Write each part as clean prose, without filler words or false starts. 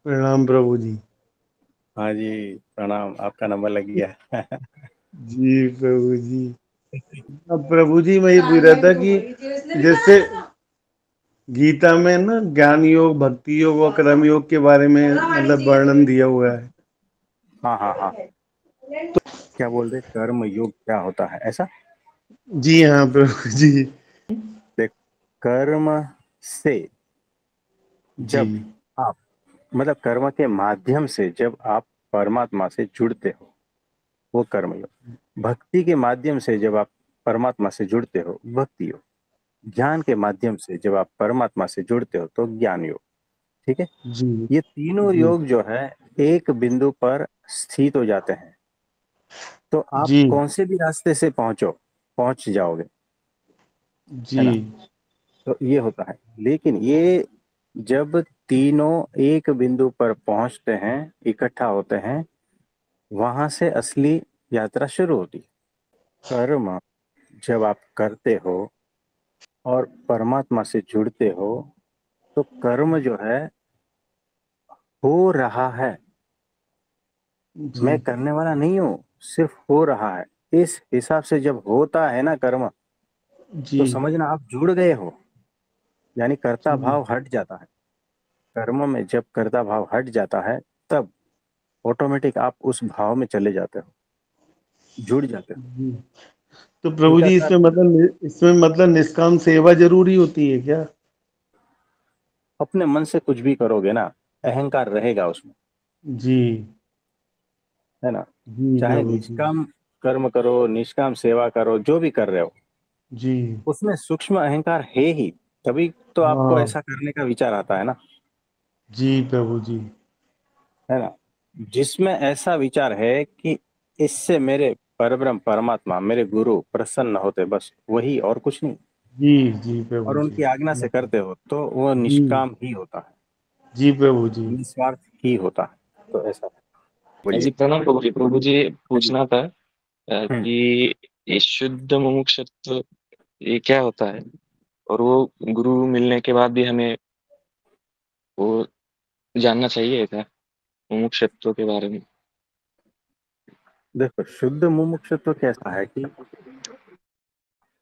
प्रणाम प्रभु जी। हाँ जी, प्रणाम। आपका नंबर लग गया। जी प्रभु जी। अब प्रभु जी मैं ये पूछ रहा था कि जैसे गीता में ना ज्ञान योग, भक्ति योग और कर्म योग के बारे में मतलब वर्णन दिया हुआ है। हाँ हाँ हाँ। क्या बोल रहे, कर्म योग क्या होता है ऐसा? जी हाँ प्रभु जी। देख, कर्म से जी जब आप, मतलब कर्म के माध्यम से जब आप परमात्मा से जुड़ते हो, वो कर्म योग। भक्ति के माध्यम से जब आप परमात्मा से जुड़ते हो, भक्ति योग। ज्ञान के माध्यम से जब आप परमात्मा से जुड़ते हो तो ज्ञान योग। ठीक है। जी ये तीनों जी योग जो है एक बिंदु पर स्थित हो जाते हैं, तो आप जी कौन से भी रास्ते से पहुंच जाओगे, है जी ना। तो ये होता है। लेकिन ये जब तीनों एक बिंदु पर पहुंचते हैं, इकट्ठा होते हैं, वहां से असली यात्रा शुरू होती है। कर्म जब आप करते हो और परमात्मा से जुड़ते हो, तो कर्म जो है हो रहा है। जी मैं करने वाला नहीं हूं, सिर्फ हो रहा है। इस हिसाब से जब होता है ना कर्म, जी तो समझना आप जुड़ गए हो, यानी कर्ता जी भाव हट जाता है। कर्म में जब कर्ता भाव हट जाता है, तब ऑटोमेटिक आप उस भाव में चले जाते हो, जुड़ जाते हो। जी। तो प्रभु जी एकाकार इसमें मतलब निष्काम सेवा जरूरी होती है क्या? अपने मन से कुछ भी करोगे ना, अहंकार रहेगा उसमें, जी है ना। जी चाहे प्रभु जी। निष्काम कर्म करो, निष्काम सेवा करो, जो भी कर रहे हो, जी उसमें सूक्ष्म अहंकार है ही। तभी तो आपको हाँ। ऐसा करने का विचार आता है ना, जी प्रभु जी। है ना। जिसमें ऐसा विचार है कि इससे मेरे परब्रह्म परमात्मा, मेरे गुरु प्रसन्न होते, बस वही और कुछ नहीं। जी जी प्रभु और जी। उनकी आज्ञा से करते हो तो वो जी निष्काम ही होता है, जी प्रभु जी। निस्वार्थ ही होता है। तो ऐसा है। जी बोलिए। प्रणाम प्रभु जी। प्रभु जी, हाँ जी। पूछना था हम्म। कि ये शुद्ध मुमुक्षुत्व ये क्या होता है, और वो गुरु मिलने के बाद भी हमें वो जानना चाहिए था मुमुक्षुत्व के बारे में। देखो, शुद्ध मुमुक्षुत्व कैसा है कि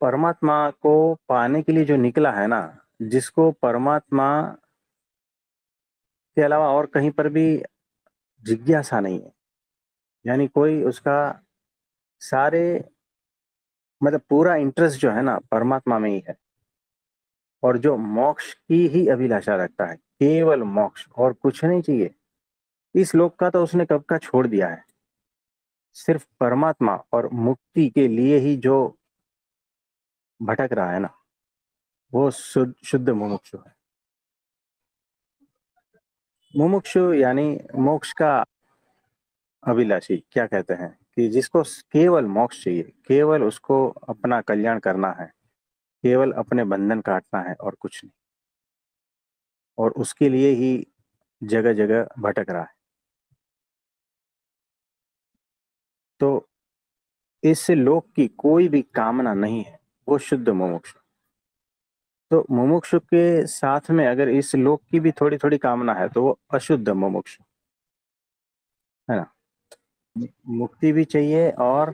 परमात्मा को पाने के लिए जो निकला है ना, जिसको परमात्मा के अलावा और कहीं पर भी जिज्ञासा नहीं है, यानी कोई उसका सारे, मतलब पूरा इंटरेस्ट जो है ना परमात्मा में ही है, और जो मोक्ष की ही अभिलाषा रखता है, केवल मोक्ष और कुछ नहीं चाहिए। इस लोक का तो उसने कब का छोड़ दिया है। सिर्फ परमात्मा और मुक्ति के लिए ही जो भटक रहा है ना, वो शुद्ध शुद्ध मुमुक्षु है। मुमुक्षु यानी मोक्ष का अभिलाषी, क्या कहते हैं कि जिसको केवल मोक्ष चाहिए, केवल उसको अपना कल्याण करना है, केवल अपने बंधन काटना है और कुछ नहीं। और उसके लिए ही जगह जगह भटक रहा है। तो इस लोक की कोई भी कामना नहीं है, वो शुद्ध मुमुक्षु। तो मुमुक्षु के साथ में अगर इस लोक की भी थोड़ी थोड़ी कामना है, तो वो अशुद्ध मुमुक्षु है ना। मुक्ति भी चाहिए और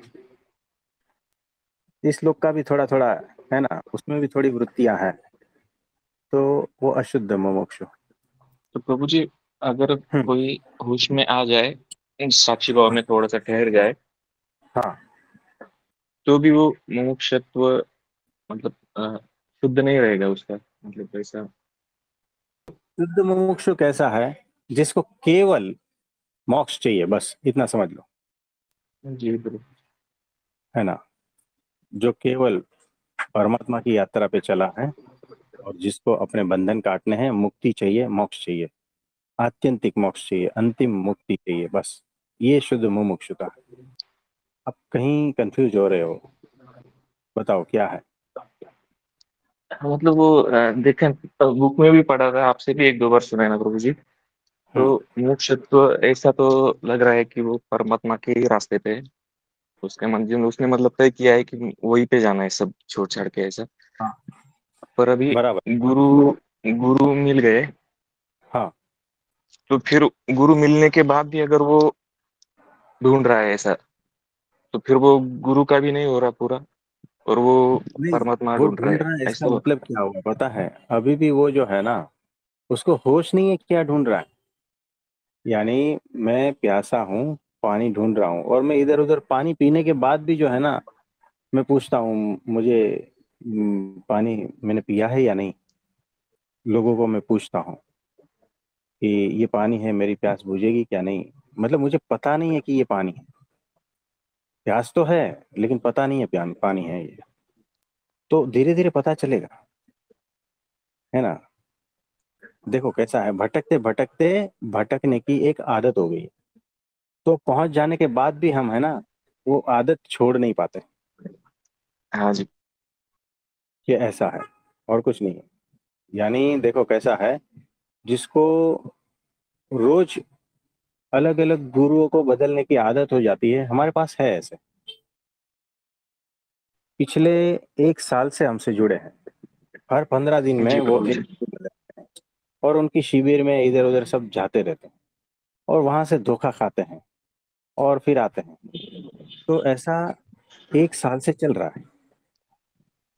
इस लोक का भी थोड़ा थोड़ा, है ना, उसमें भी थोड़ी वृत्तियां हैं, तो वो अशुद्ध मुमुक्षु। तो प्रभु जी, अगर हम्म। कोई होश में आ जाए, साक्षी भाव में थोड़ा सा ठहर जाए, हाँ। तो भी वो मुमुक्षुत्व मतलब शुद्ध नहीं रहेगा उसका, मतलब ऐसा। शुद्ध मुमुक्षु कैसा है? जिसको केवल मोक्ष चाहिए, बस इतना समझ लो, जी प्रभु। है ना। जो केवल परमात्मा की यात्रा पे चला है, और जिसको अपने बंधन काटने हैं, मुक्ति चाहिए, मोक्ष चाहिए, आत्यंतिक मोक्ष चाहिए, अंतिम मुक्ति चाहिए, बस ये शुद्ध मुमुक्षुता है। अब कहीं कंफ्यूज हो रहे हो, बताओ क्या है। हाँ, मतलब वो देखें, बुक में भी पढ़ा था, आपसे भी एक दो बार सुना है ना प्रभु जी। हम्म। तो मुमुक्षुत्व ऐसा तो लग रहा है कि वो परमात्मा के ही रास्ते पे है। उसके मंजिल में उसने मतलब तय किया है कि वहीं पे जाना है, सब छोड़ छाड़ के ऐसा। हाँ, पर अभी बराबर। गुरु गुरु मिल गए, हाँ तो फिर गुरु मिलने के बाद भी अगर वो ढूंढ रहा है ऐसा, तो फिर वो गुरु का भी नहीं हो रहा पूरा, और वो नहीं, परमात्मा वो ढूंढ रहा ढूंढ है, रहा है इसका ऐसा होता मतलब क्या हुआ पता है? अभी भी वो जो है ना, उसको होश नहीं है क्या ढूंढ रहा है। यानी मैं प्यासा हूँ, पानी ढूंढ रहा हूँ, और मैं इधर उधर पानी पीने के बाद भी जो है ना, मैं पूछता हूँ मुझे पानी मैंने पिया है या नहीं। लोगों को मैं पूछता हूँ कि ये पानी है, मेरी प्यास बुझेगी क्या नहीं। मतलब मुझे पता नहीं है कि ये पानी है। प्यास तो है, लेकिन पता नहीं है पानी है ये। तो धीरे धीरे पता चलेगा, है ना। देखो कैसा है, भटकते भटकते भटकने की एक आदत हो गई। तो पहुंच जाने के बाद भी हम, है ना, वो आदत छोड़ नहीं पाते। है। हाँ जी। ये ऐसा है, और कुछ नहीं है। यानी देखो कैसा है, जिसको रोज अलग अलग गुरुओं को बदलने की आदत हो जाती है, हमारे पास है ऐसे। पिछले 1 साल से हमसे जुड़े हैं। हर 15 दिन में जी वो प्रभु एक जी। गुरु बदलते हैं, और उनकी शिविर में इधर उधर सब जाते रहते हैं, और वहां से धोखा खाते हैं, और फिर आते हैं। तो ऐसा 1 साल से चल रहा है।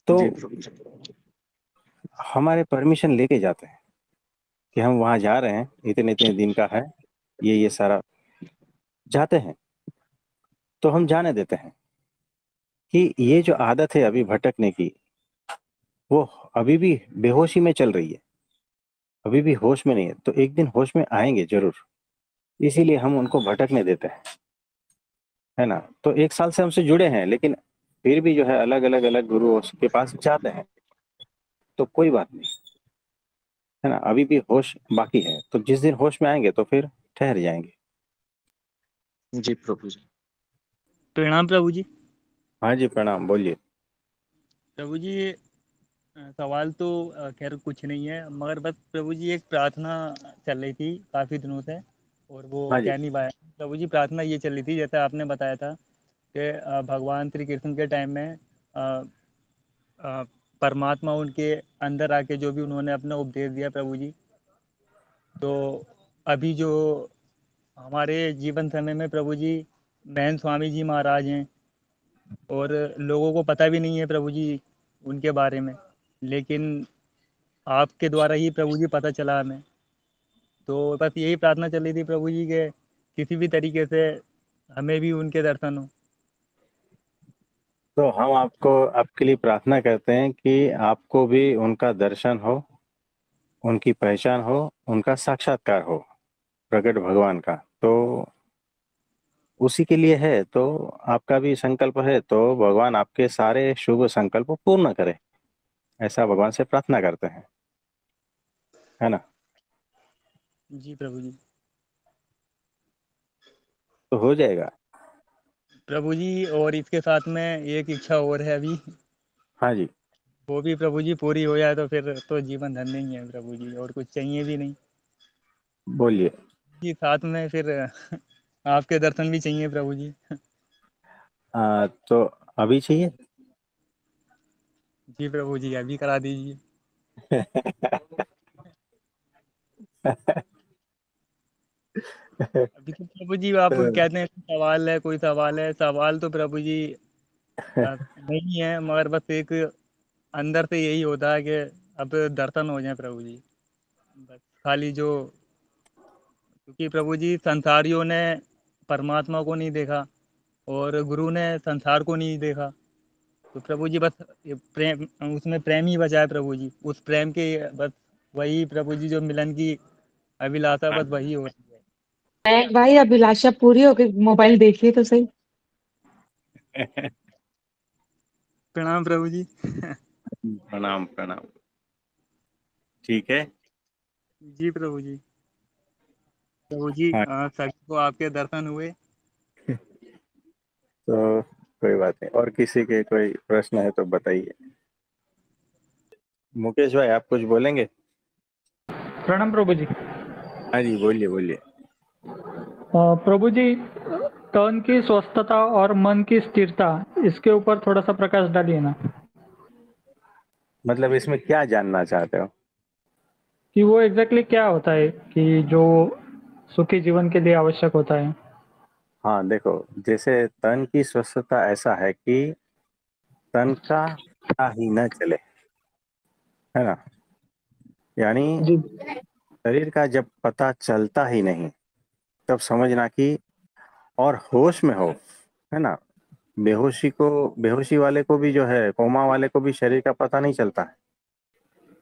तो जी प्रभु जी। हमारे परमिशन लेके जाते हैं कि हम वहां जा रहे हैं, इतने इतने दिन का है, ये सारा जाते हैं। तो हम जाने देते हैं कि ये जो आदत है अभी भटकने की, वो अभी भी बेहोशी में चल रही है, अभी भी होश में नहीं है। तो एक दिन होश में आएंगे जरूर, इसीलिए हम उनको भटकने देते हैं, है ना। तो 1 साल से हमसे जुड़े हैं, लेकिन फिर भी जो है अलग अलग अलग गुरुओं के पास जाते हैं। तो कोई बात नहीं, है ना, अभी भी होश बाकी है। तो जिस दिन होश में आएंगे तो फिर ठहर जाएंगे। जी प्रभु जी। प्रणाम प्रभु जी। हाँ जी, प्रणाम, बोलिए। प्रभु जी, सवाल तो खैर कुछ नहीं है, मगर बस प्रभु जी एक प्रार्थना चल रही थी काफ़ी दिनों से, और वो हाँ जी। क्या नहीं पाया। प्रभु जी, प्रार्थना ये चल रही थी जैसे आपने बताया था कि भगवान श्री कृष्ण के टाइम में अ, अ, परमात्मा उनके अंदर आके जो भी उन्होंने अपना उपदेश दिया प्रभु जी, तो अभी जो हमारे जीवन समय में प्रभु जी महंत स्वामी जी महाराज हैं, और लोगों को पता भी नहीं है प्रभु जी उनके बारे में, लेकिन आपके द्वारा ही प्रभु जी पता चला हमें। तो बस यही प्रार्थना चल रही थी प्रभु जी के किसी भी तरीके से हमें भी उनके दर्शन हो। तो हम आपको, आपके लिए प्रार्थना करते हैं कि आपको भी उनका दर्शन हो, उनकी पहचान हो, उनका साक्षात्कार हो, प्रकट भगवान का। तो उसी के लिए है। तो आपका भी संकल्प है, तो भगवान आपके सारे शुभ संकल्प पूर्ण करे, ऐसा भगवान से प्रार्थना करते हैं, है ना। जी प्रभु जी। तो हो जाएगा। प्रभु जी, और इसके साथ में एक इच्छा और है अभी, हाँ जी, वो भी प्रभु जी पूरी हो जाए तो फिर तो जीवन धन्य ही है प्रभु जी, और कुछ चाहिए भी नहीं। बोलिए। जी, साथ में फिर आपके दर्शन भी चाहिए प्रभु जी। तो अभी चाहिए? जी प्रभु जी, अभी करा दीजिए। अभी तो प्रभु जी आप कहते हैं सवाल है, कोई सवाल है, सवाल तो प्रभु जी नहीं है, मगर बस एक अंदर से यही होता है कि अब दर्शन हो जाए प्रभु जी, बस खाली जो, क्योंकि प्रभु जी संसारियों ने परमात्मा को नहीं देखा, और गुरु ने संसार को नहीं देखा। तो प्रभु जी बस ये प्रेम, उसमें प्रेम ही बचा है प्रभु जी, उस प्रेम के बस वही प्रभु जी जो मिलन की अभिलाषा, बस वही हो रही है। भाई अभिलाषा पूरी हो गई, मोबाइल देखिए तो सही। प्रणाम प्रभु जी। प्रणाम प्रणाम। ठीक है। जी प्रभु जी। प्रभु जी, हाँ, सभी को आपके दर्शन हुए। तो कोई बात नहीं, और किसी के कोई प्रश्न है तो बताइए। मुकेश भाई, आप कुछ बोलेंगे? प्रणाम प्रभु जी। हाँ जी, बोलिए बोलिए। प्रभु जी, तन की स्वस्थता और मन की स्थिरता, इसके ऊपर थोड़ा सा प्रकाश डालिए ना, मतलब इसमें क्या जानना चाहते हो? कि वो एग्जैक्टली क्या होता है, कि जो सुखी जीवन के लिए आवश्यक होता है। हाँ देखो, जैसे तन की स्वस्थता ऐसा है कि तन का पता ही न चले, है ना। यानी जी शरीर का जब पता चलता ही नहीं तब समझना कि, और होश में हो, है ना। बेहोशी वाले को भी जो है, कोमा वाले को भी शरीर का पता नहीं चलता है।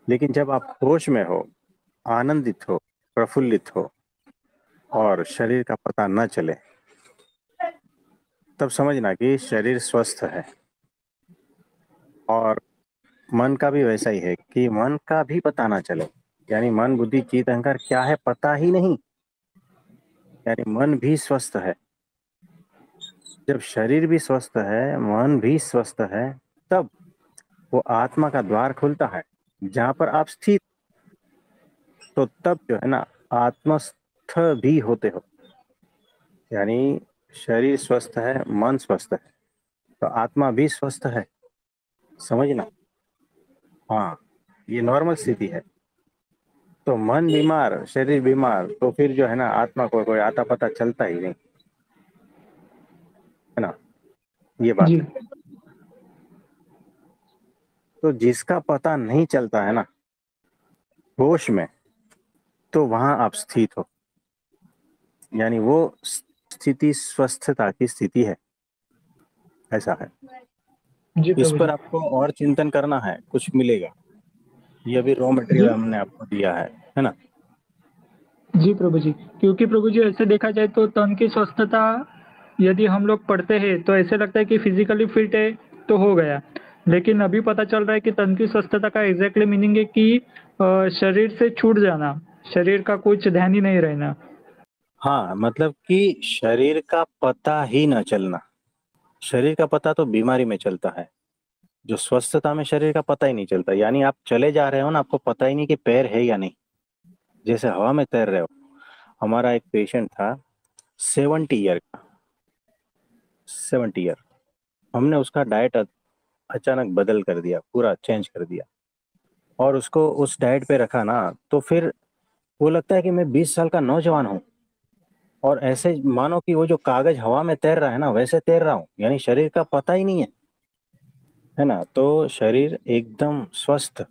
लेकिन जब आप होश में हो, आनंदित हो, प्रफुल्लित हो और शरीर का पता न चले, तब समझना कि शरीर स्वस्थ है। और मन का भी वैसा ही है कि मन का भी पता ना चले, यानी मन बुद्धि चित्त अहंकार क्या है पता ही नहीं, यानी मन भी स्वस्थ है। जब शरीर भी स्वस्थ है, मन भी स्वस्थ है, तब वो आत्मा का द्वार खुलता है जहां पर आप स्थित, तो तब जो है ना आत्मस्थ भी होते हो। यानी शरीर स्वस्थ है, मन स्वस्थ है, तो आत्मा भी स्वस्थ है, समझना। हाँ, ये नॉर्मल स्थिति है। तो मन बीमार, शरीर बीमार, तो फिर जो है ना आत्मा को कोई आता पता चलता ही नहीं, है ना। ये बात जी है। तो जिसका पता नहीं चलता है ना होश में, तो वहां आप स्थित हो, यानी वो स्थिति स्वस्थता की स्थिति है, ऐसा है। जी इस प्रभु पर जी। आपको और चिंतन करना है, कुछ मिलेगा। ये अभी रॉ मटेरियल जी हमने आपको दिया है ना। जी प्रभु जी, क्योंकि प्रभु जी ऐसे देखा जाए तो तन की स्वस्थता यदि हम लोग पढ़ते हैं तो ऐसे लगता है कि फिजिकली फिट है तो हो गया, लेकिन अभी पता चल रहा है कि तन की स्वस्थता का एग्जैक्टली मीनिंग है कि शरीर से छूट जाना, शरीर का कुछ ध्यान ही नहीं रहना। हाँ, मतलब कि शरीर का पता ही न चलना। शरीर का पता तो बीमारी में चलता है, जो स्वस्थता में शरीर का पता ही नहीं चलता। यानी आप चले जा रहे हो ना, आपको पता ही नहीं कि पैर है या नहीं, जैसे हवा में तैर रहे हो। हमारा एक पेशेंट था 70 ईयर का, 70 ईयर। हमने उसका डाइट अचानक बदल कर दिया, पूरा चेंज कर दिया, और उसको उस डाइट पे रखा ना, तो फिर वो लगता है कि मैं 20 साल का नौजवान हूँ, और ऐसे मानो कि वो जो कागज हवा में तैर रहा है ना वैसे तैर रहा हूँ। यानी शरीर का पता ही नहीं है ना। तो शरीर एकदम स्वस्थ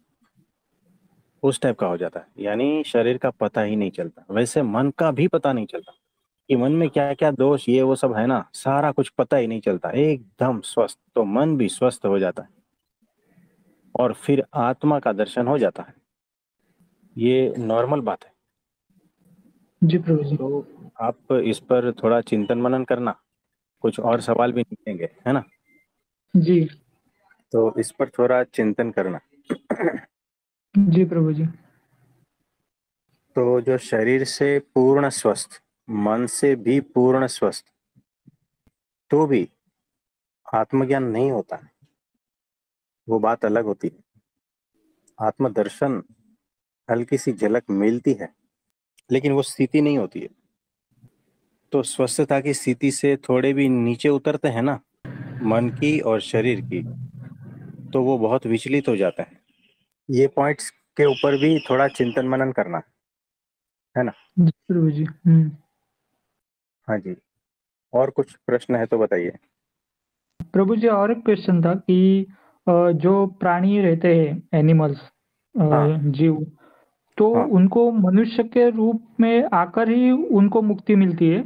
उस टाइप का हो जाता है, यानी शरीर का पता ही नहीं चलता। वैसे मन का भी पता नहीं चलता कि मन में क्या क्या दोष ये वो सब है ना, सारा कुछ पता ही नहीं चलता, एकदम स्वस्थ। तो मन भी स्वस्थ हो जाता है और फिर आत्मा का दर्शन हो जाता है। ये नॉर्मल बात है। जी प्रभु जी। तो आप इस पर थोड़ा चिंतन मनन करना, कुछ और सवाल भी निकलेंगे, है ना। जी तो इस पर थोड़ा चिंतन करना। जी प्रभु जी। तो जो शरीर से पूर्ण स्वस्थ, मन से भी पूर्ण स्वस्थ, तो भी आत्मज्ञान नहीं होता है, वो बात अलग होती है। आत्मदर्शन हल्की सी झलक मिलती है, लेकिन वो स्थिति नहीं होती है। तो स्वस्थता की स्थिति से थोड़े भी नीचे उतरते हैं ना, मन की और शरीर की, तो वो बहुत विचलित हो जाता है। ये पॉइंट्स के ऊपर भी थोड़ा चिंतन मनन करना, है ना। जी प्रभु जी। हाँ जी, और कुछ प्रश्न है तो बताइए। प्रभु जी, और एक क्वेश्चन था कि जो प्राणी रहते हैं एनिमल्स, हाँ जीव, तो हाँ उनको मनुष्य के रूप में आकर ही उनको मुक्ति मिलती है।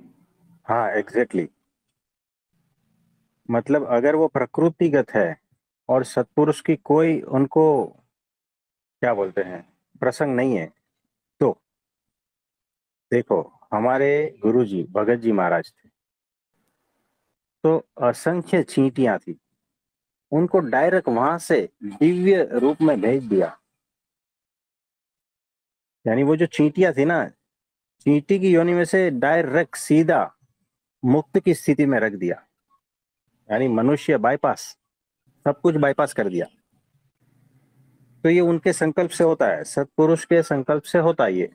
हाँ, एग्जैक्टली। मतलब अगर वो प्रकृतिगत है और सत्पुरुष की कोई उनको क्या बोलते हैं प्रसंग नहीं है, तो देखो, हमारे गुरुजी भगत जी महाराज थे, तो असंख्य चींटियां थी, उनको डायरेक्ट वहां से दिव्य रूप में भेज दिया। यानी वो जो चींटियां थी ना, चींटी की योनि में से डायरेक्ट सीधा मुक्त की स्थिति में रख दिया। यानी मनुष्य बाईपास, सब कुछ बाईपास कर दिया। तो ये उनके संकल्प से होता है, सत्पुरुष के संकल्प से होता है ये।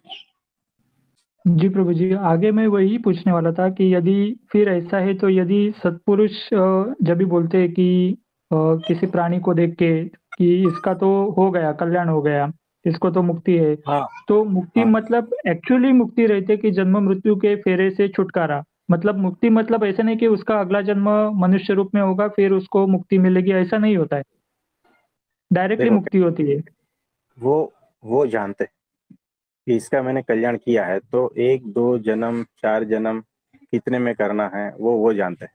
जी प्रभु जी, आगे मैं वही पूछने वाला था कि यदि फिर ऐसा है तो यदि सत्पुरुष जब भी बोलते हैं कि किसी प्राणी को देख के कि इसका तो हो गया, कल्याण हो गया, इसको तो मुक्ति है। हाँ तो मुक्ति हाँ मतलब एक्चुअली मुक्ति रहती है कि जन्म मृत्यु के फेरे से छुटकारा, मतलब मुक्ति मतलब ऐसा नहीं कि उसका अगला जन्म मनुष्य रूप में होगा फिर उसको मुक्ति मिलेगी, ऐसा नहीं होता है। डायरेक्टली देखो मुक्ति होती है। वो वो जानते हैं कि इसका मैंने कल्याण किया है, तो 1 2 जन्म 4 जन्म कितने में करना है वो जानते हैं,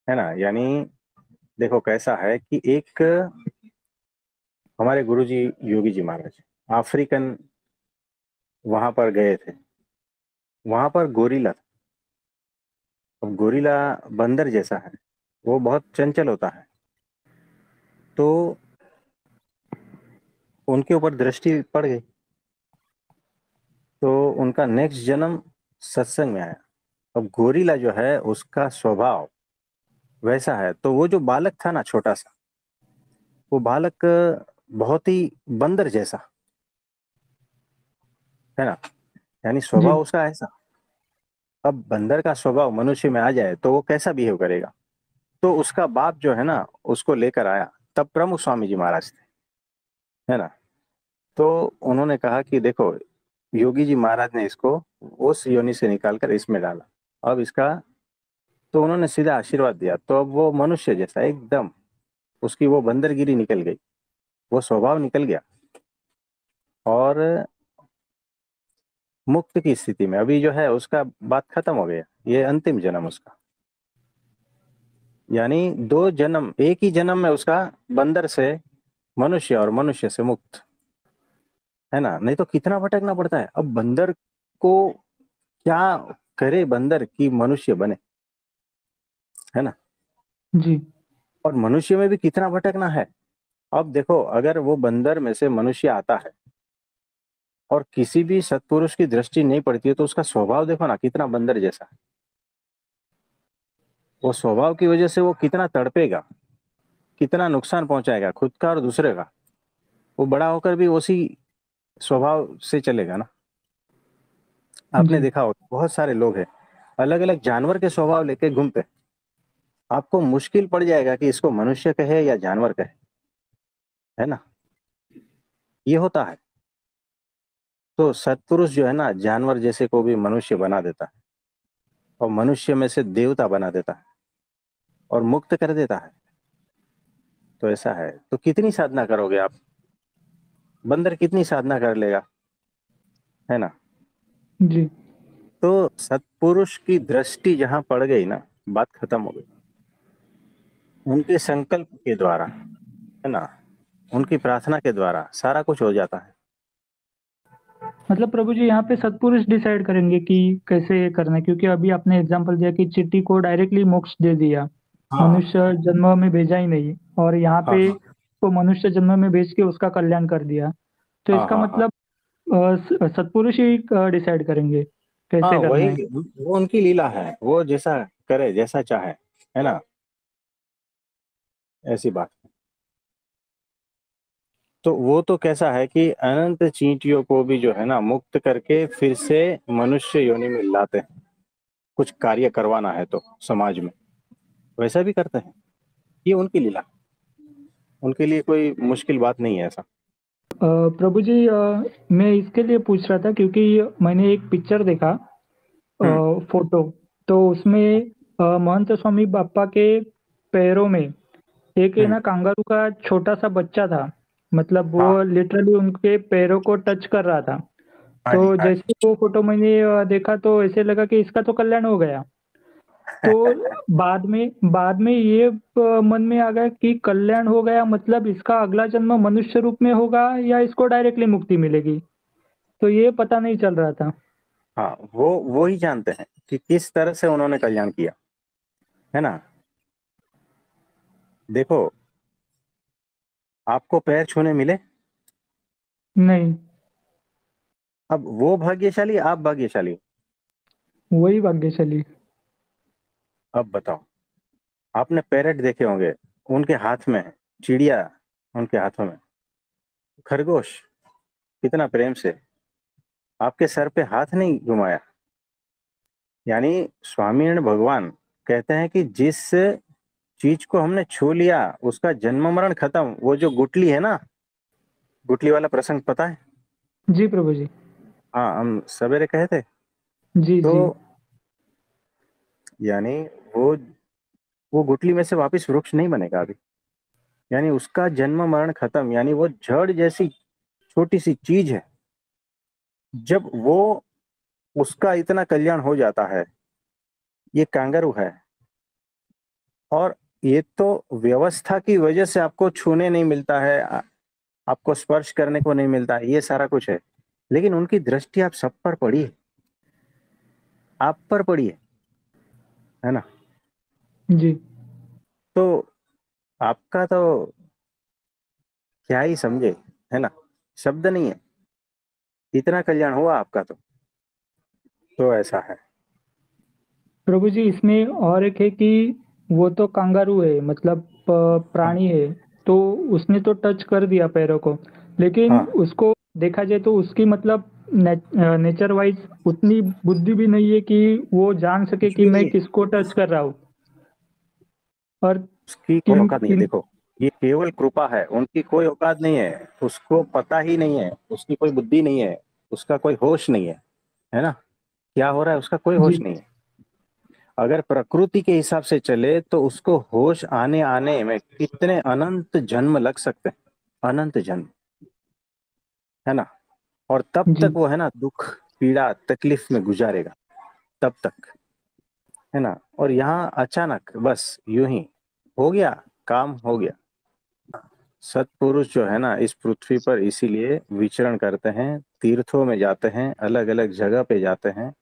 है ना। यानी देखो कैसा है कि एक हमारे गुरुजी योगी जी महाराज अफ्रीकन वहां पर गए थे, वहां पर गोरिल्ला था। अब गोरिल्ला बंदर जैसा है, वो बहुत चंचल होता है, तो उनके ऊपर दृष्टि पड़ गई, तो उनका नेक्स्ट जन्म सत्संग में आया। अब गोरिल्ला जो है उसका स्वभाव वैसा है, तो वो जो बालक था ना छोटा सा, वो बालक बहुत ही बंदर जैसा, है ना। यानी जी, स्वभाव उसका ऐसा। अब बंदर का स्वभाव मनुष्य में आ जाए तो वो कैसा बिहेव करेगा। तो उसका बाप जो है ना उसको लेकर आया, तब प्रमुख स्वामी जी महाराज थे, है ना। तो उन्होंने कहा कि देखो योगी जी महाराज ने इसको उस योनि से निकालकर इसमें डाला, अब इसका, तो उन्होंने सीधा आशीर्वाद दिया, तो अब वो मनुष्य जैसा एकदम, उसकी वो बंदरगिरी निकल गई, वो स्वभाव निकल गया, और मुक्त की स्थिति में अभी जो है उसका बात खत्म हो गया, ये अंतिम जन्म उसका। यानी 2 जन्म, एक ही जन्म में उसका बंदर से मनुष्य और मनुष्य से मुक्त, है ना। नहीं तो कितना भटकना पड़ता है। अब बंदर को क्या करे बंदर की मनुष्य बने, है ना। जी, और मनुष्य में भी कितना भटकना है। अब देखो अगर वो बंदर में से मनुष्य आता है और किसी भी सत्पुरुष की दृष्टि नहीं पड़ती है, तो उसका स्वभाव देखो ना कितना बंदर जैसा है। वो स्वभाव की वजह से वो कितना तड़पेगा, कितना नुकसान पहुंचाएगा खुद का और दूसरे का। वो बड़ा होकर भी उसी स्वभाव से चलेगा ना। आपने जी। देखा हो बहुत सारे लोग हैं अलग अलग जानवर के स्वभाव लेके घूमते हैं। आपको मुश्किल पड़ जाएगा कि इसको मनुष्य कहे या जानवर कहे, है ना। ये होता है। तो सत्पुरुष जो है ना जानवर जैसे को भी मनुष्य बना देता है, और मनुष्य में से देवता बना देता है, और मुक्त कर देता है। तो ऐसा है, तो कितनी साधना करोगे आप, बंदर कितनी साधना कर लेगा, है ना। जी, तो सत्पुरुष की दृष्टि जहां पड़ गई ना, बात खत्म हो गई। उनके संकल्प के द्वारा, है ना, उनकी प्रार्थना के द्वारा सारा कुछ हो जाता है। मतलब प्रभु जी यहाँ पे सत्पुरुष डिसाइड करेंगे कि कैसे ये करना है, क्योंकि अभी आपने एग्जांपल दिया कि चिट्टी को डायरेक्टली मोक्ष दे दिया, हाँ मनुष्य जन्म में भेजा ही नहीं, और यहाँ हाँ पे हाँ तो मनुष्य जन्म में भेज के उसका कल्याण कर दिया। तो हाँ इसका हाँ हाँ मतलब सत्पुरुष ही डिसाइड करेंगे हाँ कैसे करना है। वही, वो उनकी लीला है, वो जैसा करे जैसा चाहे, है ना, ऐसी बात। तो वो तो कैसा है कि अनंत चींटियों को भी जो है ना मुक्त करके फिर से मनुष्य योनि में लाते हैं, कुछ कार्य करवाना है तो समाज में वैसा भी करते हैं। ये उनकी लीला, उनके लिए कोई मुश्किल बात नहीं है ऐसा। प्रभु जी मैं इसके लिए पूछ रहा था क्योंकि मैंने एक पिक्चर देखा, हम्म फोटो, तो उसमें महंत स्वामी बापा के पैरों में एक है हम्म ना कांगारू का छोटा सा बच्चा था, मतलब वो हाँ लिटरली उनके पैरों को टच कर रहा था। हाँ तो जी हाँ जैसे वो फोटो मैंने देखा तो ऐसे लगा कि इसका तो कल्याण हो गया। तो बाद में ये मन में आ गया कि कल्याण हो गया मतलब इसका अगला जन्म मनुष्य रूप में होगा या इसको डायरेक्टली मुक्ति मिलेगी, तो ये पता नहीं चल रहा था। हाँ वो ही जानते हैं कि किस तरह से उन्होंने कल्याण किया, है ना। देखो आपको पैर छूने मिले, नहीं, अब वो भाग्यशाली आप भाग्यशाली। वही भाग्यशाली। अब बताओ, आपने पैरट देखे होंगे, उनके हाथ में चिड़िया, उनके हाथों में खरगोश, कितना प्रेम से आपके सर पे हाथ नहीं घुमाया। यानी स्वामीनारायण भगवान कहते हैं कि जिस चीज को हमने छू लिया उसका जन्म मरण खत्म। वो जो गुटली है ना, गुटली वाला प्रसंग पता है, जी प्रभु जी। हाँ, हम सवेरे कहे थे। जी तो जी यानी वो गुठली में से वापस वृक्ष नहीं बनेगा अभी। यानी उसका जन्म मरण खत्म, यानी वो जड़ जैसी छोटी सी चीज है। जब वो उसका इतना कल्याण हो जाता है, ये कांगारू है, और ये तो व्यवस्था की वजह से आपको छूने नहीं मिलता है, आपको स्पर्श करने को नहीं मिलता है, ये सारा कुछ है। लेकिन उनकी दृष्टि आप सब पर पड़ी है, आप पर पड़ी है ना। जी तो आपका तो क्या ही समझे, है ना, शब्द नहीं है, इतना कल्याण हुआ आपका तो ऐसा है। प्रभु जी, इसमें और एक है कि वो तो कंगारू है, मतलब हाँ प्राणी है, तो उसने तो टच कर दिया पैरों को, लेकिन हाँ, उसको देखा जाए तो उसकी मतलब नेचर वाइज उतनी बुद्धि भी नहीं है कि वो जान सके कुछ कि भी मैं नहीं है, किसको टच कर रहा हूँ। और उसकी कोई किन औकात नहीं है। किन देखो, ये केवल कृपा है, उनकी कोई औकात नहीं है, उसको पता ही नहीं है, उसकी कोई बुद्धि नहीं है, उसका कोई होश नहीं है ना, क्या हो रहा है उसका कोई जी होश नहीं है। अगर प्रकृति के हिसाब से चले तो उसको होश आने आने में कितने अनंत जन्म लग सकते हैं, अनंत जन्म, है ना। और तब तक जी वो है ना दुख पीड़ा तकलीफ में गुजारेगा, तब तक, है ना। और यहाँ अचानक बस यूं ही हो गया, काम हो गया। सत्पुरुष जो है ना इस पृथ्वी पर इसीलिए विचरण करते हैं, तीर्थों में जाते हैं, अलग अलग जगह पे जाते हैं,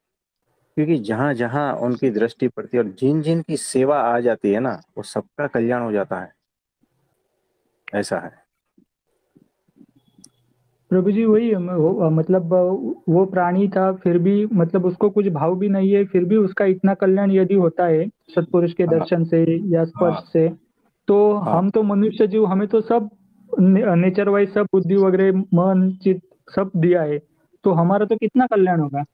क्योंकि जहां जहां उनकी दृष्टि पड़ती है और जिन जिन की सेवा आ जाती है ना, वो सबका कल्याण हो जाता है, ऐसा है। प्रभु जी, वही है, मतलब वो प्राणी था, फिर भी मतलब उसको कुछ भाव भी नहीं है, फिर भी उसका इतना कल्याण यदि होता है सत्पुरुष के हाँ दर्शन से या स्पर्श हाँ से, तो हाँ, हम तो मनुष्य जीव, हमें तो सब नेचर वाइज सब बुद्धि वगैरह मन चित्त सब दिया है, तो हमारा तो कितना कल्याण होगा।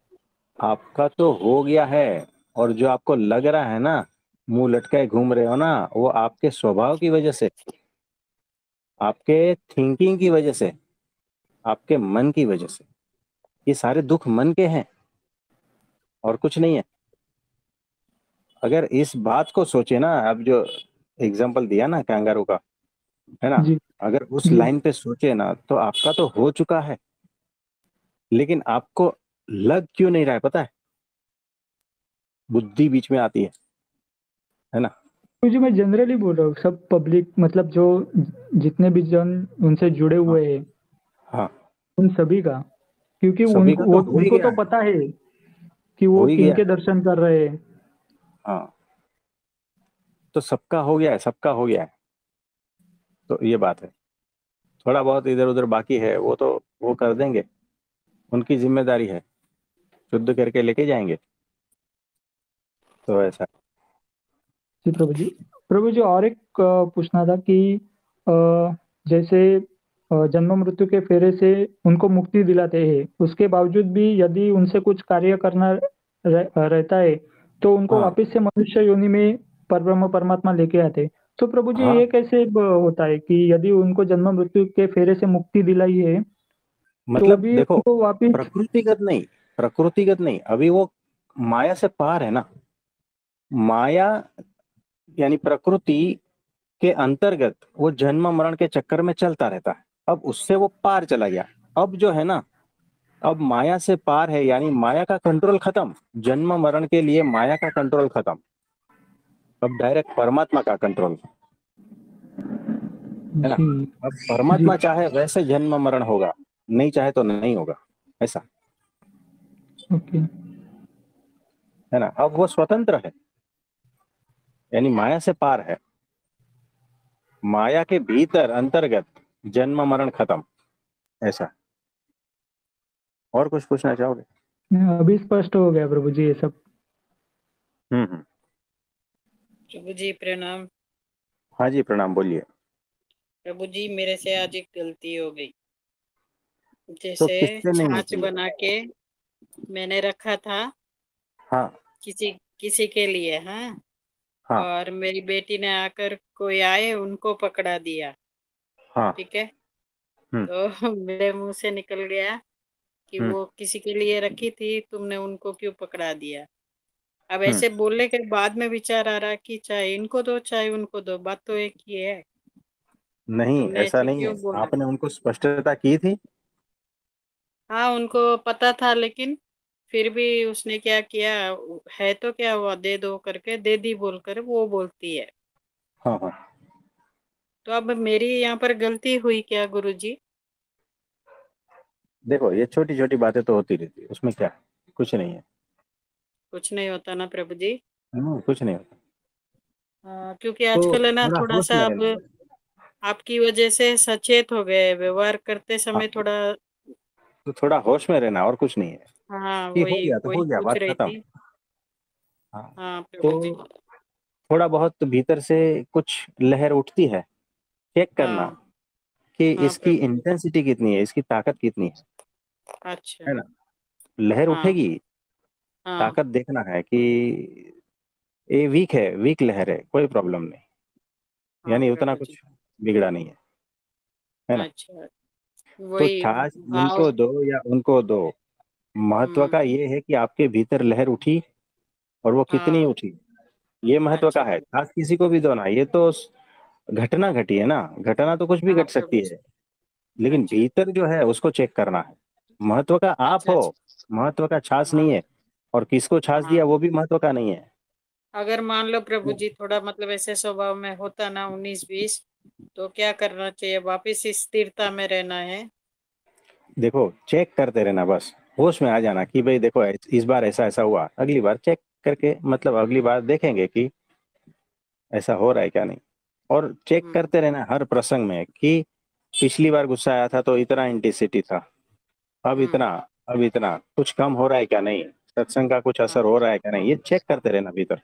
आपका तो हो गया है। और जो आपको लग रहा है ना, मुंह लटकाए घूम रहे हो ना, वो आपके स्वभाव की वजह से, आपके थिंकिंग की वजह से, आपके मन की वजह से, ये सारे दुख मन के हैं और कुछ नहीं है। अगर इस बात को सोचे ना, अब जो एग्जाम्पल दिया ना कैंगारू का, है ना, जी अगर उस जी लाइन पे सोचे ना तो आपका तो हो चुका है। लेकिन आपको लग क्यों नहीं रहा है पता है, बुद्धि बीच में आती है ना। तो जी, मैं जनरली बोल रहा हूँ, सब पब्लिक मतलब जो जितने भी जन उनसे जुड़े हाँ हुए हैं, हाँ, उन सभी का, क्योंकि सभी का तो हो ही उनको गया तो है, पता है कि हो वो ही गया किनके है। दर्शन कर रहे हैं। हाँ, तो सबका हो गया है, सबका हो गया है। तो ये बात है, थोड़ा बहुत इधर उधर बाकी है, वो तो वो कर देंगे, उनकी जिम्मेदारी है, शुद्ध करके लेके जाएंगे, तो ऐसा। जी प्रभु जी। प्रभु जी, और एक पूछना था कि अ, जैसे जन्म मृत्यु के फेरे से उनको मुक्ति दिलाते हैं, उसके बावजूद भी यदि उनसे कुछ कार्य करना रहता है, तो उनको हाँ वापस से मनुष्य योनि में परब्रह्म परमात्मा लेके आते हैं। तो प्रभु जी, हाँ, ये कैसे होता है कि यदि उनको जन्म मृत्यु के फेरे से मुक्ति दिलाई है, तो मतलब भी देखो, उनको वापिस। प्रकृतिगत नहीं, प्रकृतिगत नहीं, अभी वो माया से पार है ना। माया यानी प्रकृति के अंतर्गत वो जन्म मरण के चक्कर में चलता रहता है, अब उससे वो पार चला गया। अब जो है ना, अब माया से पार है, यानी माया का कंट्रोल खत्म, जन्म मरण के लिए माया का कंट्रोल खत्म, अब डायरेक्ट परमात्मा का कंट्रोल, है ना। जी अब जी परमात्मा चाहे वैसे जन्म मरण होगा, नहीं चाहे तो नहीं होगा, ऐसा, ओके। है ना। अब वो स्वतंत्र है, यानी माया से पार है, माया के भीतर अंतर्गत जन्म मरण खत्म, ऐसा। और कुछ पूछना चाहोगे? अभी स्पष्ट हो गया प्रभु जी ये सब। हम्म। प्रभु जी प्रणाम। हाँ जी, प्रणाम, बोलिए। प्रभु जी, मेरे से आज एक गलती हो गई। तो जैसे किससे नहीं छाछ होती है? बना के मैंने रखा था हाँ किसी किसी के लिए, हाँ, हाँ और मेरी बेटी ने आकर कोई आए उनको पकड़ा दिया। हाँ। ठीक है, हम्म। तो मेरे मुंह से निकल गया कि वो किसी के लिए रखी थी, तुमने उनको क्यों पकड़ा दिया। अब हम्म, ऐसे बोलने के बाद में विचार आ रहा कि चाहे इनको दो चाहे उनको दो, बात तो एक ही है। नहीं तुमने ऐसा ऐसे नहीं क्यों है, बोला। आपने उनको स्पष्टता की थी। हाँ, उनको पता था, लेकिन फिर भी उसने क्या किया, है तो क्या हुआ, दे दो करके दे दी बोलकर वो बोलती है। हाँ हाँ, तो अब मेरी यहाँ पर गलती हुई क्या गुरुजी। देखो ये छोटी छोटी बातें तो होती रहती है, उसमें क्या है? कुछ नहीं है। कुछ नहीं होता ना प्रभु जी। कुछ नहीं होता। क्योंकि तो आजकल है ना थोड़ा थोड़ा होश में सा अब रहना बस। आपकी वजह से सचेत हो गए, व्यवहार करते हाँ, समय थोड़ा। तो थोड़ा होश में रहना और कुछ नहीं है। हाँ, कि हो वही गया तो वही हो गया, पूछ बात रही खत्म। थी। हाँ, हाँ प्रभु जी। तो थोड़ा बहुत भीतर से कुछ लहर उठती है, चेक करना हाँ कि हाँ इसकी प्रभु जी। इंटेंसिटी कितनी है, इसकी ताकत कितनी अच्छा। है ना। लहर हाँ उठेगी, हाँ ताकत देखना है कि ये वीक है, वीक लहर है, कोई प्रॉब्लम नहीं, हाँ यानी उतना प्रभु जी। कुछ बिगड़ा नहीं है ना। अच्छा, तो वही छाछ भाव। इनको दो या उनको दो, महत्व का हम्म। ये है कि आपके भीतर लहर उठी और वो कितनी हाँ। उठी, ये महत्व का अच्छा है। प्रभु। छाछ किसी को भी दो ना, ये तो घटना घटी है ना, घटना तो कुछ भी हाँ घट प्रभु सकती जी। है, लेकिन अच्छा भीतर जो है उसको चेक करना है। महत्व का आप अच्छा हो, अच्छा। महत्व का छाछ नहीं हाँ है, और किसको छाछ दिया हाँ। वो भी महत्व का नहीं है। अगर मान लो प्रभु जी थोड़ा मतलब ऐसे स्वभाव में होता ना 19-20, तो क्या करना चाहिए, वापिस इस स्थिरता में रहना है। देखो चेक करते रहना बस, होश में आ जाना कि भाई देखो इस बार ऐसा ऐसा हुआ, अगली बार चेक करके, मतलब अगली बार देखेंगे कि ऐसा हो रहा है क्या नहीं। और चेक हम्म। करते रहना हर प्रसंग में कि पिछली बार गुस्सा आया था तो इतना इंटेंसिटी था, अब हम्म। इतना, अब इतना कुछ कम हो रहा है क्या नहीं, सत्संग का कुछ हाँ। असर हो रहा है क्या नहीं, ये चेक करते रहना भीतर,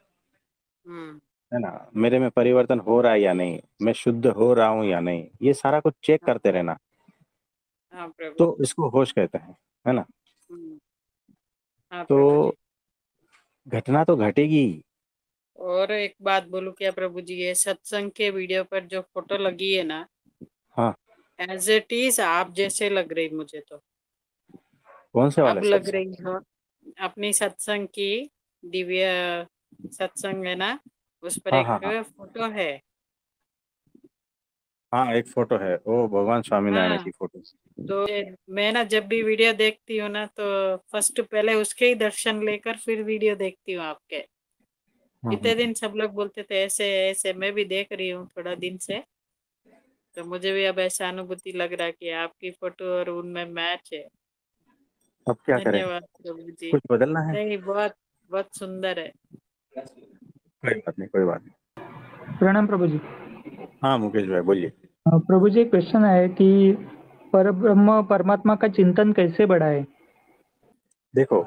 हम्म। है ना। मेरे में परिवर्तन हो रहा है या नहीं, मैं शुद्ध हो रहा हूँ या नहीं, ये सारा कुछ चेक हाँ करते रहना। हाँ प्रभु। तो इसको होश कहते हैं, है ना। हम्म। हाँ तो प्रभु जी। घटना तो घटेगी। और एक बात बोलूं क्या प्रभु जी, ये सत्संग के वीडियो पर जो फोटो लगी है ना, हाँ, एज इट इज आप जैसे लग रही मुझे तो। कौन से वाले अब लग सत्संग? रही हो अपनी सत्संग की, दिव्य सत्संग है ना, उस पर हाँ एक हाँ हाँ फोटो है। हाँ, एक फोटो है, ओ भगवान स्वामीनारायण हाँ, की फोटो। तो मैं ना जब भी वीडियो देखती हूँ ना, तो फर्स्ट पहले उसके ही दर्शन लेकर फिर वीडियो देखती हूँ आपके। इतने हम्म। दिन सब लोग बोलते थे ऐसे ऐसे, मैं भी देख रही हूँ थोड़ा दिन से, तो मुझे भी अब ऐसा अनुभूति लग रहा है कि आपकी फोटो और उनमें मैच है। अब क्या करें, धन्यवाद प्रभु जी। कुछ बदलना है। नहीं, बहुत बहुत सुंदर है। कोई बात नहीं, कोई बात नहीं। प्रणाम प्रभु जी। हाँ मुकेश भाई बोलिए। प्रभु जी, क्वेश्चन है कि परब्रह्म परमात्मा का चिंतन कैसे बढ़ाए। देखो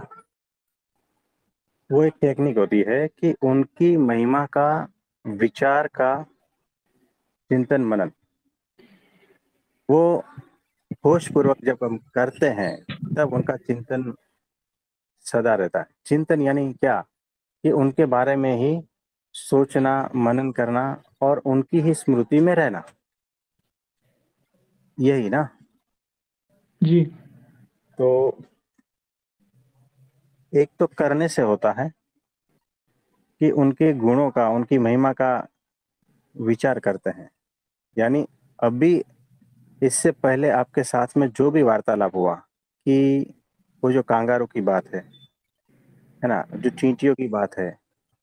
वो एक टेक्निक होती है कि उनकी महिमा का, विचार का चिंतन मनन, वो होश पूर्वक जब हम करते हैं तब उनका चिंतन सदा रहता है। चिंतन यानी क्या, कि उनके बारे में ही सोचना, मनन करना और उनकी ही स्मृति में रहना, यही ना। जी तो एक तो करने से होता है कि उनके गुणों का, उनकी महिमा का विचार करते हैं, यानी अभी इससे पहले आपके साथ में जो भी वार्तालाप हुआ, कि वो जो कांगारू की बात है ना, जो चींटियों की बात है,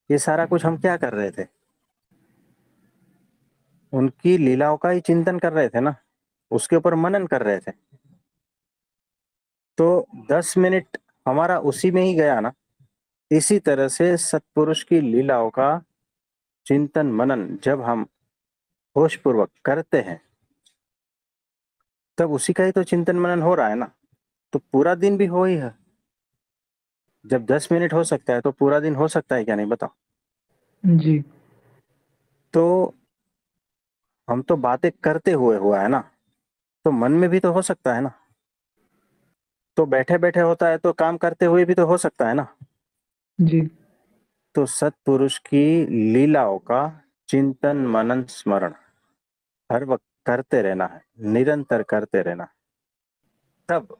ये सारा कुछ हम क्या कर रहे थे, उनकी लीलाओं का ही चिंतन कर रहे थे ना, उसके ऊपर मनन कर रहे थे। तो 10 मिनट हमारा उसी में ही गया ना। इसी तरह से सत्पुरुष की लीलाओं का चिंतन मनन जब हम होश पूर्वक करते हैं, तब उसी का ही तो चिंतन मनन हो रहा है ना। तो पूरा दिन भी हो ही है, जब 10 मिनट हो सकता है तो पूरा दिन हो सकता है क्या नहीं, बताओ। जी तो हम तो बातें करते हुए हुआ है ना, तो मन में भी तो हो सकता है ना। तो बैठे बैठे होता है तो काम करते हुए भी तो हो सकता है ना। जी तो सत्पुरुष की लीलाओं का चिंतन मनन स्मरण हर वक्त करते रहना है, निरंतर करते रहना, तब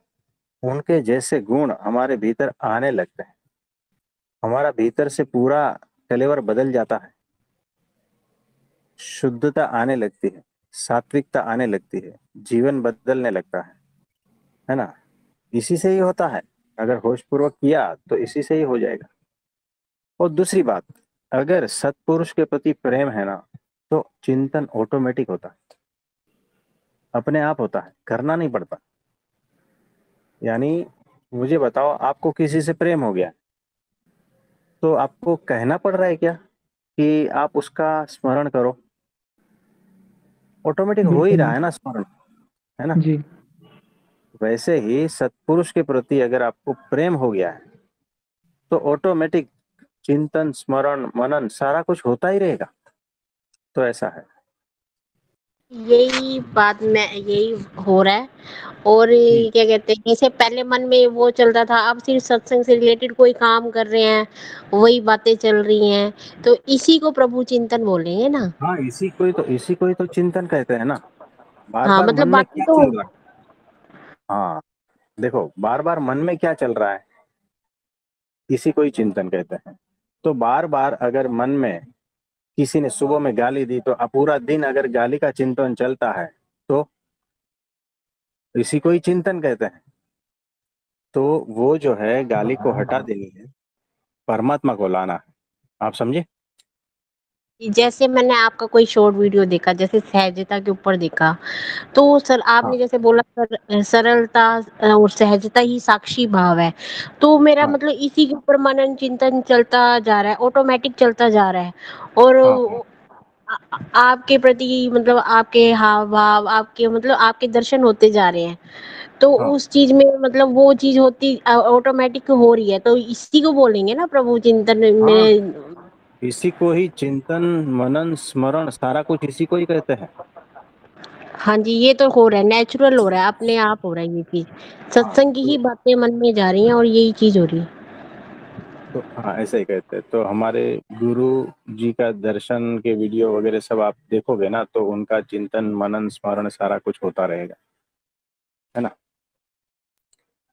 उनके जैसे गुण हमारे भीतर आने लगते हैं, हमारा भीतर से पूरा कलेवर बदल जाता है, शुद्धता आने लगती है, सात्विकता आने लगती है, जीवन बदलने लगता है ना। इसी से ही होता है, अगर होशपूर्वक किया तो इसी से ही हो जाएगा। और दूसरी बात, अगर सत्पुरुष के प्रति प्रेम है ना, तो चिंतन ऑटोमेटिक होता है, अपने आप होता है, करना नहीं पड़ता। यानी मुझे बताओ, आपको किसी से प्रेम हो गया तो आपको कहना पड़ रहा है क्या कि आप उसका स्मरण करो? ऑटोमेटिक हो ही बिल्कुल रहा है ना स्मरण, है ना। जी। वैसे ही सत्पुरुष के प्रति अगर आपको प्रेम हो गया है तो ऑटोमेटिक चिंतन, स्मरण, मनन सारा कुछ होता ही रहेगा। तो ऐसा है। यही बात मैं यही हो रहा है। और क्या कहते हैं, जैसे पहले मन में वो चलता था, अब सिर्फ सत्संग से रिलेटेड कोई काम कर रहे हैं, वही बातें चल रही हैं, तो इसी को प्रभु चिंतन बोलेंगे ना। हाँ, इसी को ही तो चिंतन कहते हैं ना। बार हाँ बार मतलब मन में बाकी क्या तो चल रहा है। हाँ, देखो, बार बार मन में क्या चल रहा है, इसी को ही चिंतन कहते हैं। तो बार बार अगर मन में किसी ने सुबह में गाली दी, तो पूरा दिन अगर गाली का चिंतन चलता है तो इसी को ही चिंतन कहते हैं। तो वो जो है, गाली को हटा देनी है, परमात्मा को लाना है। आप समझे? जैसे मैंने आपका कोई शॉर्ट वीडियो देखा, जैसे सहजता के ऊपर देखा, तो सर हाँ आपने जैसे बोला सरलता और सहजता ही साक्षी भाव है। तो मेरा हाँ मतलब इसी के ऊपर मनन चिंतन चलता जा रहा है, ऑटोमेटिक चलता जा रहा है। और हाँ हाँ आपके प्रति मतलब आपके हाव भाव, आपके मतलब आपके दर्शन होते जा रहे हैं, तो हाँ उस चीज में मतलब वो चीज होती ऑटोमेटिक हो रही है, तो इसी को बोलेंगे ना प्रभु चिंतन हाँ, में। इसी को ही चिंतन, मनन, स्मरण सारा कुछ इसी को ही कहते हैं। हाँ जी, ये तो हो रहा है, नेचुरल हो रहा है, अपने आप हो रहा है ये चीज। हाँ सत्संग की तो ही बातें मन में जा रही हैं और यही चीज हो रही है। हाँ, ऐसा ही कहते हैं। तो हमारे गुरु जी का दर्शन के वीडियो वगैरह सब आप देखोगे ना, तो उनका चिंतन, मनन, स्मरण सारा कुछ होता रहेगा, है ना।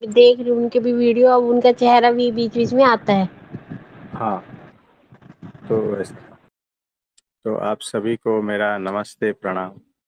देख रही हूँ उनके भी वीडियो, अब उनका चेहरा भी बीच बीच में आता है। हाँ, तो ऐसा। तो आप सभी को मेरा नमस्ते, प्रणाम।